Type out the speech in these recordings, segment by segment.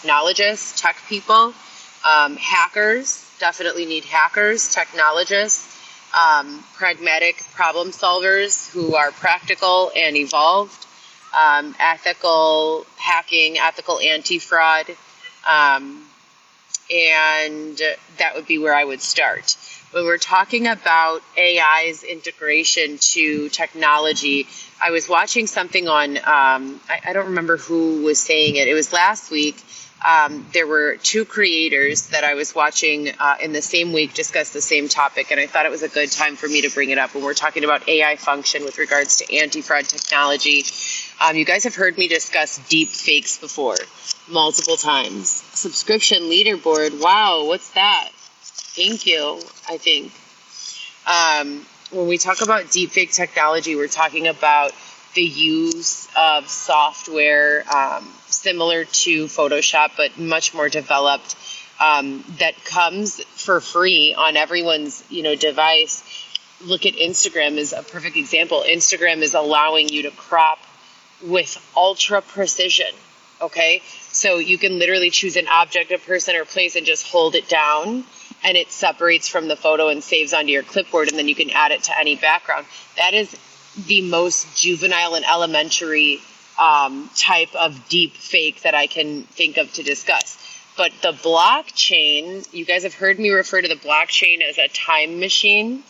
technologists, tech people, hackers, definitely need hackers, technologists, pragmatic problem solvers who are practical and evolved, ethical hacking, ethical anti-fraud, and that would be where I would start. When we're talking about AI's integration to technology, I was watching something on, I don't remember who was saying it. It was last week. There were two creators that I was watching in the same week discuss the same topic, and I thought it was a good time for me to bring it up when we're talking about AI function with regards to anti-fraud technology. You guys have heard me discuss deep fakes before, multiple times. Subscription leaderboard, wow, what's that? Thank you, I think. When we talk about deepfake technology, we're talking about the use of software similar to Photoshop, but much more developed, that comes for free on everyone's device. Look at Instagram as a perfect example. Instagram is allowing you to crop with ultra precision. Okay, so you can literally choose an object, a person, or place and just hold it down, and it separates from the photo and saves onto your clipboard, and then you can add it to any background. That is the most juvenile and elementary type of deep fake that I can think of to discuss. But the blockchain, you guys have heard me refer to the blockchain as a time machine,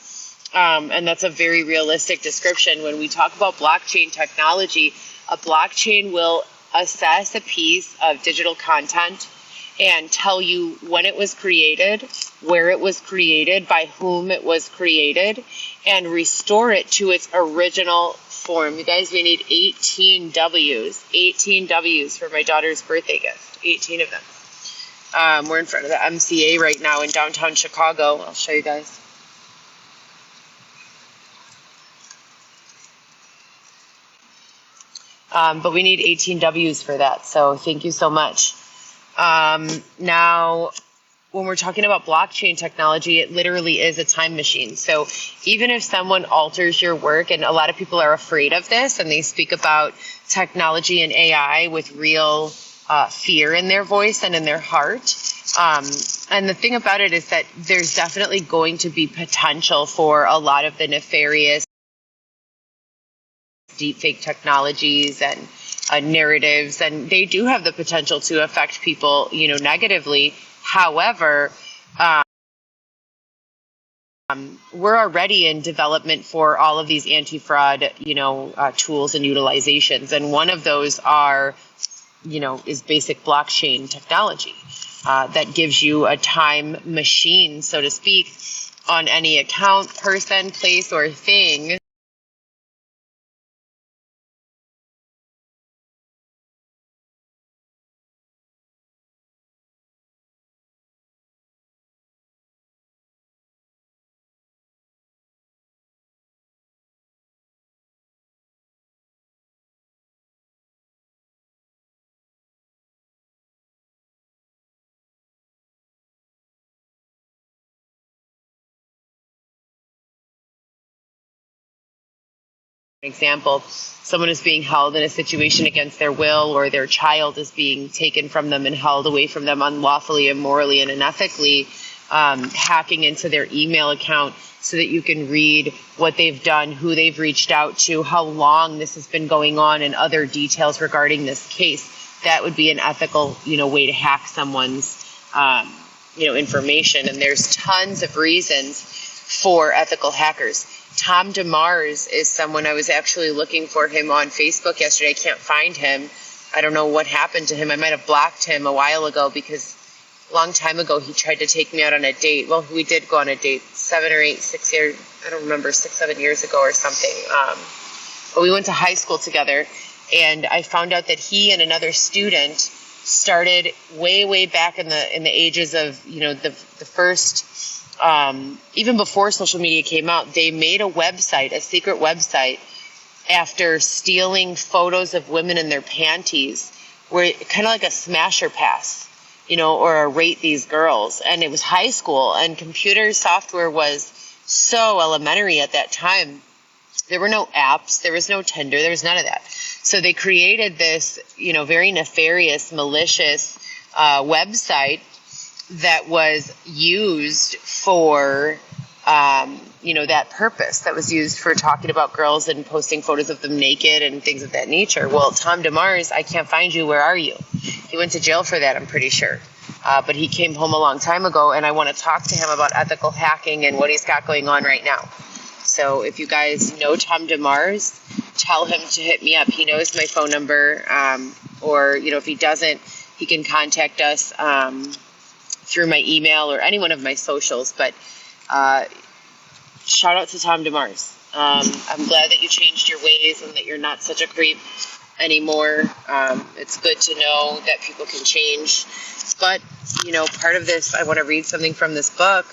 and that's a very realistic description. When we talk about blockchain technology, a blockchain will assess a piece of digital content and tell you when it was created, where it was created, by whom it was created, and restore it to its original form. You guys, we need 18 W's. 18 W's for my daughter's birthday gift. 18 of them. We're in front of the MCA right now in downtown Chicago. I'll show you guys. But we need 18 W's for that, so thank you so much. Now, when we're talking about blockchain technology, it literally is a time machine. So even if someone alters your work, and a lot of people are afraid of this, and they speak about technology and AI with real fear in their voice and in their heart. And the thing about it is that there's definitely going to be potential for a lot of the nefarious deepfake technologies and narratives, and they do have the potential to affect people, negatively. However, we're already in development for all of these anti-fraud, tools and utilizations, and one of those is basic blockchain technology that gives you a time machine, so to speak, on any account, person, place, or thing. Example, someone is being held in a situation against their will, or their child is being taken from them and held away from them unlawfully, immorally, and unethically, hacking into their email account so that you can read what they've done, who they've reached out to, how long this has been going on, and other details regarding this case. That would be an ethical, way to hack someone's, information. And there's tons of reasons for ethical hackers. Tom DeMars is someone I was actually looking for him on Facebook yesterday. I can't find him. I don't know what happened to him. I might have blocked him a while ago because a long time ago he tried to take me out on a date. Well, we did go on a date 7 or 8, 6 years, I don't remember, 6, 7 years ago or something. But we went to high school together, and I found out that he and another student started way back in the ages of, the first, even before social media came out. They made a website, a secret website, after stealing photos of women in their panties, where kind of like a smasher pass, or a rate these girls. And it was high school, and computer software was so elementary at that time. There were no apps, there was no Tinder, there was none of that. So they created this, very nefarious, malicious website that was used for, that purpose, that was used for talking about girls and posting photos of them naked and things of that nature. Well, Tom DeMars, I can't find you. Where are you? He went to jail for that, I'm pretty sure. But he came home a long time ago, and I want to talk to him about ethical hacking and what he's got going on right now. So if you guys know Tom DeMars, tell him to hit me up. He knows my phone number, or, if he doesn't, he can contact us through my email or any one of my socials. But shout out to Tom DeMars. I'm glad that you changed your ways and that you're not such a creep anymore. It's good to know that people can change. But, part of this, I want to read something from this book.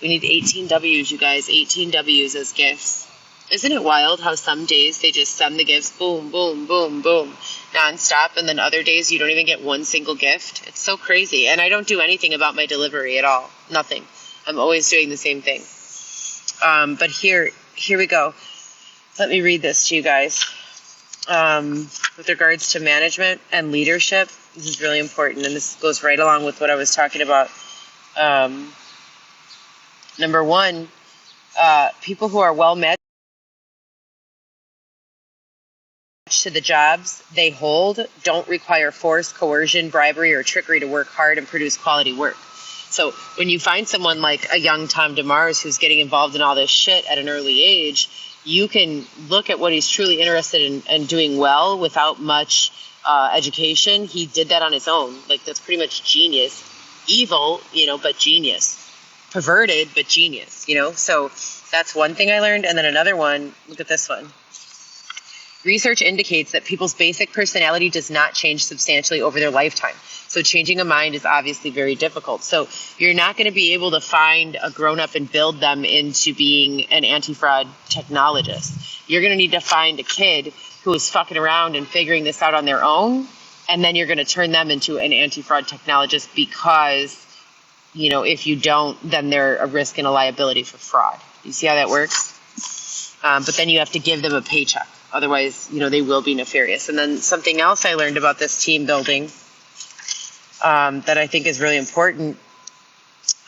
We need 18 W's, you guys. 18 W's as gifts. Isn't it wild how some days they just send the gifts, boom, boom, boom, boom, nonstop, and then other days you don't even get one single gift? It's so crazy. And I don't do anything about my delivery at all. Nothing. I'm always doing the same thing. But here we go. Let me read this to you guys. With regards to management and leadership, this is really important, and this goes right along with what I was talking about. Number one, people who are well matched to the jobs they hold don't require force, coercion, bribery, or trickery to work hard and produce quality work. So when you find someone like a young Tom DeMars who's getting involved in all this shit at an early age, you can look at what he's truly interested in and doing well without much education. He did that on his own. Like, that's pretty much genius. Evil, but genius. Perverted, but genius, So that's one thing I learned. And then another one, look at this one. Research indicates that people's basic personality does not change substantially over their lifetime. So changing a mind is obviously very difficult. So you're not going to be able to find a grown-up and build them into being an anti-fraud technologist. You're going to need to find a kid who is fucking around and figuring this out on their own, and then you're going to turn them into an anti-fraud technologist because, if you don't, then they're a risk and a liability for fraud. You see how that works? But then you have to give them a paycheck. Otherwise, they will be nefarious. And then something else I learned about this team building that I think is really important.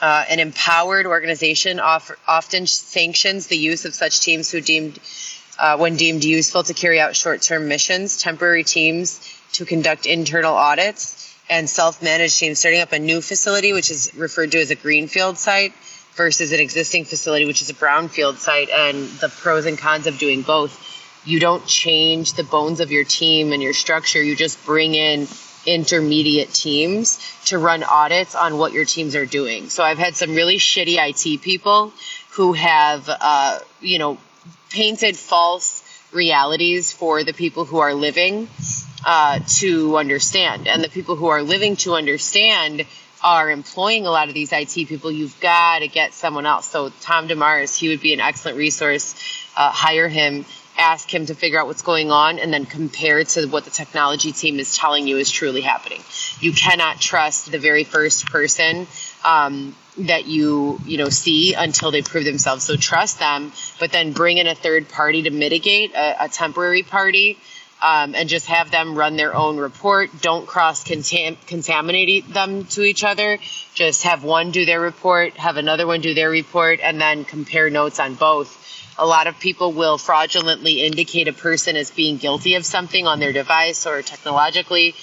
An empowered organization often sanctions the use of such teams when deemed useful to carry out short-term missions, temporary teams to conduct internal audits, and self-managed teams starting up a new facility, which is referred to as a greenfield site, versus an existing facility, which is a brownfield site, and the pros and cons of doing both. You don't change the bones of your team and your structure. You just bring in intermediate teams to run audits on what your teams are doing. So I've had some really shitty IT people who have, painted false realities for the people who are living to understand. And the people who are living to understand are employing a lot of these IT people. You've got to get someone else. So Tom DeMars, he would be an excellent resource. Hire him. Ask him to figure out what's going on and then compare it to what the technology team is telling you is truly happening. You cannot trust the very first person that you see until they prove themselves. So trust them, but then bring in a third party to mitigate, a temporary party, and just have them run their own report. Don't contaminate them to each other. Just have one do their report, have another one do their report, and then compare notes on both. A lot of people will fraudulently indicate a person as being guilty of something on their device or technologically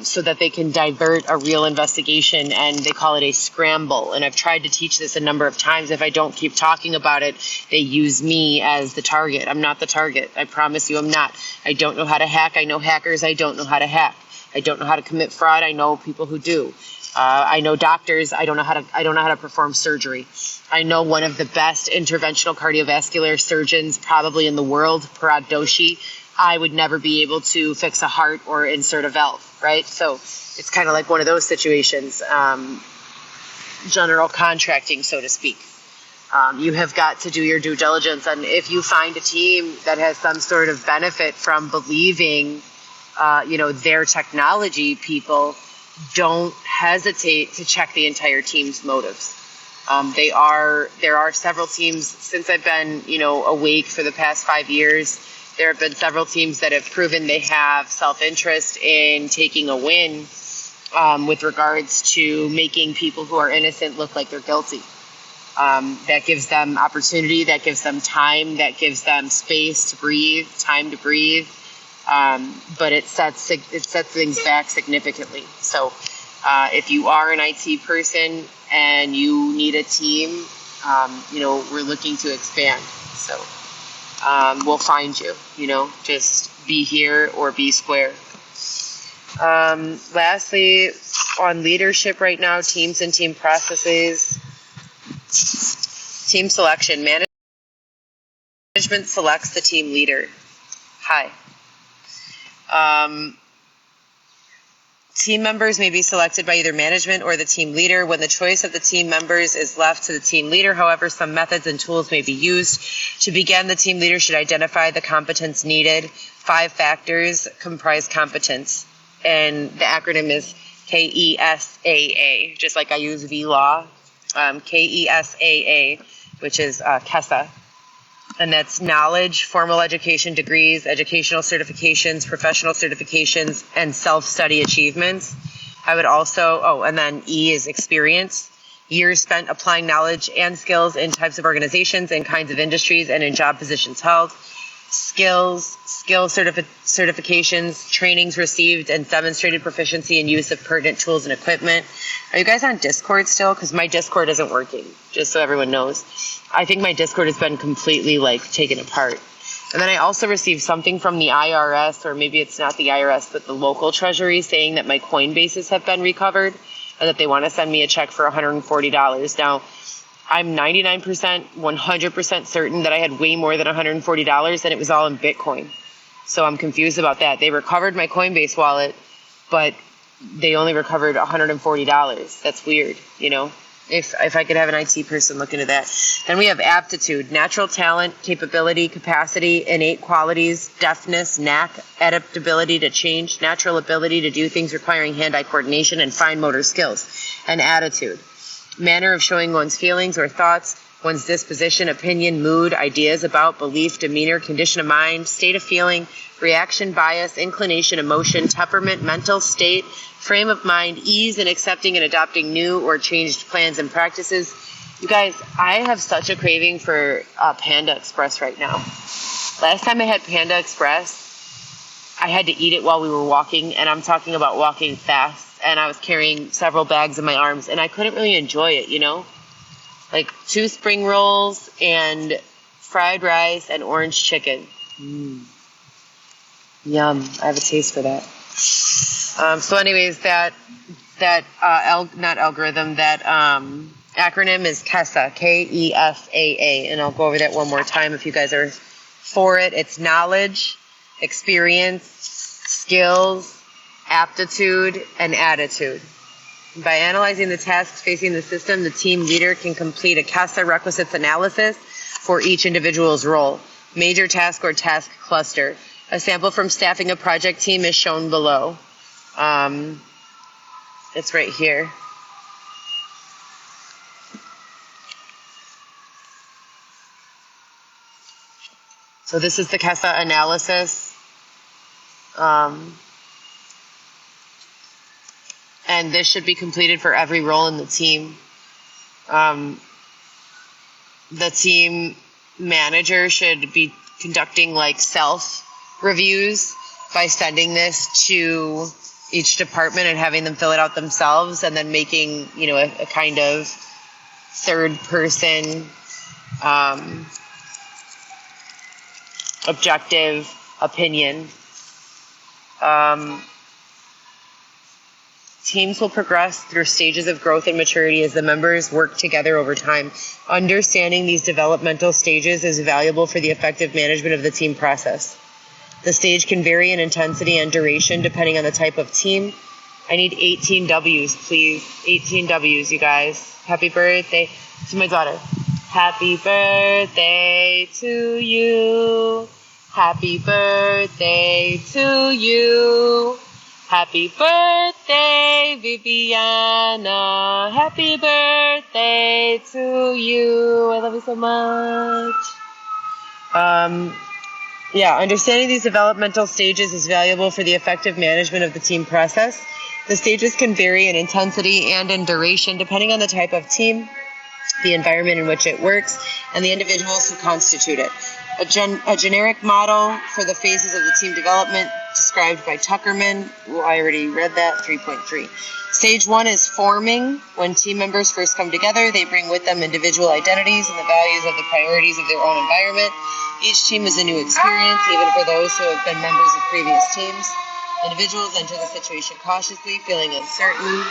so that they can divert a real investigation, and they call it a scramble. And I've tried to teach this a number of times. If I don't keep talking about it, they use me as the target. I'm not the target. I promise you I'm not. I don't know how to hack. I know hackers. I don't know how to hack. I don't know how to commit fraud. I know people who do. I know doctors. I don't know how to perform surgery. I know one of the best interventional cardiovascular surgeons probably in the world, Parag Doshi. I would never be able to fix a heart or insert a valve, right? So it's kind of like one of those situations, general contracting, so to speak. You have got to do your due diligence. And if you find a team that has some sort of benefit from believing, their technology people, don't hesitate to check the entire team's motives. There are several teams since I've been, awake for the past 5 years. There have been several teams that have proven they have self-interest in taking a win with regards to making people who are innocent look like they're guilty. That gives them opportunity, that gives them time, that gives them space to breathe, time to breathe. But it sets things back significantly. So if you are an IT person and you need a team, we're looking to expand. So we'll find you, just be here or be square. Lastly, on leadership right now, teams and team processes, team selection. Management selects the team leader. Hi. Team members may be selected by either management or the team leader. When the choice of the team members is left to the team leader, however, some methods and tools may be used. To begin, the team leader should identify the competence needed. 5 factors comprise competence, and the acronym is KESAA, just like I use VLAW, KESAA, which is KESA. And that's knowledge, formal education degrees, educational certifications, professional certifications, and self-study achievements. I would also, and then E is experience. Years spent applying knowledge and skills in types of organizations and kinds of industries and in job positions held. Skills, certifications, trainings received, and demonstrated proficiency in use of pertinent tools and equipment. Are you guys on Discord still? Because my Discord isn't working, just so everyone knows. I think my Discord has been completely taken apart. And then I also received something from the IRS, or maybe it's not the IRS, but the local treasury, saying that my Coinbases have been recovered and that they want to send me a check for $140. Now, I'm 99%, 100% certain that I had way more than $140 and it was all in Bitcoin. So I'm confused about that. They recovered my Coinbase wallet, but they only recovered $140. That's weird, if I could have an IT person look into that. Then we have aptitude, natural talent, capability, capacity, innate qualities, deafness, knack, adaptability to change, natural ability to do things requiring hand-eye coordination and fine motor skills, and attitude. Manner of showing one's feelings or thoughts, one's disposition, opinion, mood, ideas about, belief, demeanor, condition of mind, state of feeling, reaction, bias, inclination, emotion, temperament, mental state, frame of mind, ease in accepting and adopting new or changed plans and practices. You guys, I have such a craving for Panda Express right now. Last time I had Panda Express, I had to eat it while we were walking, and I'm talking about walking fast. And I was carrying several bags in my arms, and I couldn't really enjoy it, 2 spring rolls and fried rice and orange chicken. Yum. I have a taste for that. So anyways, that acronym is KESA, KESAA, and I'll go over that one more time if you guys are for it. It's knowledge, experience, skills, aptitude, and attitude. By analyzing the tasks facing the system, the team leader can complete a KESA requisites analysis for each individual's role. Major task or task cluster. A sample from staffing a project team is shown below. It's right here. So this is the KESA analysis. And this should be completed for every role in the team. The team manager should be conducting self-reviews by sending this to each department and having them fill it out themselves, and then making, a kind of third person objective opinion. Teams will progress through stages of growth and maturity as the members work together over time. Understanding these developmental stages is valuable for the effective management of the team process. The stage can vary in intensity and duration depending on the type of team. I need 18 W's, please. 18 W's, you guys. Happy birthday to my daughter. Happy birthday to you. Happy birthday to you. Happy birthday, Viviana. Happy birthday to you. I love you so much. Understanding these developmental stages is valuable for the effective management of the team process. The stages can vary in intensity and in duration depending on the type of team, the environment in which it works, and the individuals who constitute it. A generic model for the phases of the team development described by Tuckerman. Well, I already read that, 3.3. Stage 1 is forming. When team members first come together, they bring with them individual identities and the values of the priorities of their own environment. Each team is a new experience, even for those who have been members of previous teams. Individuals enter the situation cautiously, feeling uncertain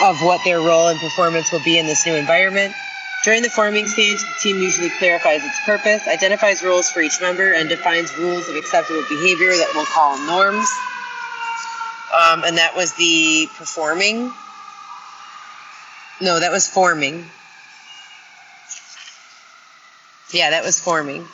of what their role and performance will be in this new environment. During the forming stage, the team usually clarifies its purpose, identifies roles for each member, and defines rules of acceptable behavior that we'll call norms. And that was the performing. No, that was forming. Yeah, that was forming.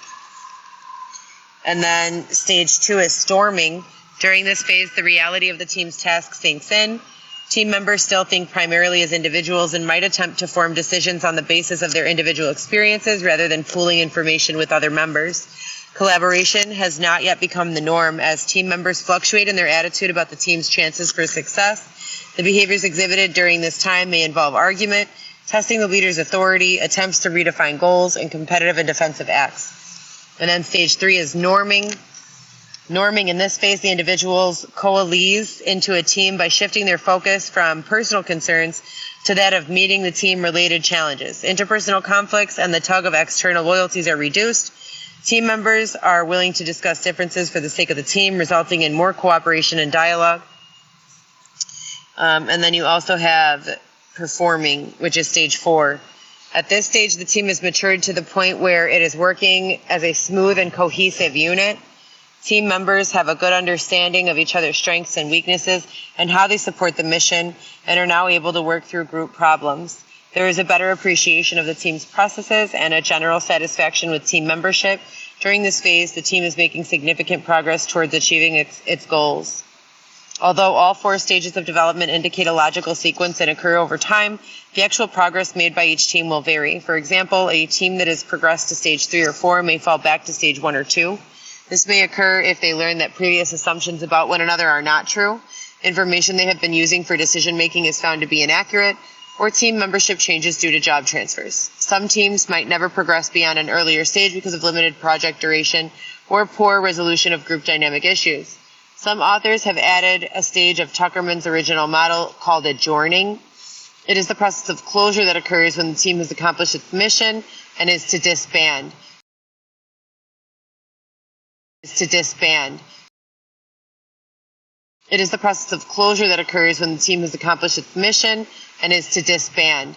And then stage 2 is storming. During this phase, the reality of the team's task sinks in. Team members still think primarily as individuals and might attempt to form decisions on the basis of their individual experiences rather than pooling information with other members. Collaboration has not yet become the norm as team members fluctuate in their attitude about the team's chances for success. The behaviors exhibited during this time may involve argument, testing the leader's authority, attempts to redefine goals, and competitive and defensive acts. And then stage 3 is norming. Norming, in this phase, the individuals coalesce into a team by shifting their focus from personal concerns to that of meeting the team-related challenges. Interpersonal conflicts and the tug of external loyalties are reduced. Team members are willing to discuss differences for the sake of the team, resulting in more cooperation and dialogue. And then you also have performing, which is stage 4. At this stage, the team has matured to the point where it is working as a smooth and cohesive unit. Team members have a good understanding of each other's strengths and weaknesses and how they support the mission and are now able to work through group problems. There is a better appreciation of the team's processes and a general satisfaction with team membership. During this phase, the team is making significant progress towards achieving its goals. Although all 4 stages of development indicate a logical sequence and occur over time, the actual progress made by each team will vary. For example, a team that has progressed to stage 3 or 4 may fall back to stage 1 or 2. This may occur if they learn that previous assumptions about one another are not true, information they have been using for decision-making is found to be inaccurate, or team membership changes due to job transfers. Some teams might never progress beyond an earlier stage because of limited project duration or poor resolution of group dynamic issues. Some authors have added a stage of Tuckerman's original model called adjourning. It is the process of closure that occurs when the team has accomplished its mission and is to disband. It is the process of closure that occurs when the team has accomplished its mission and is to disband.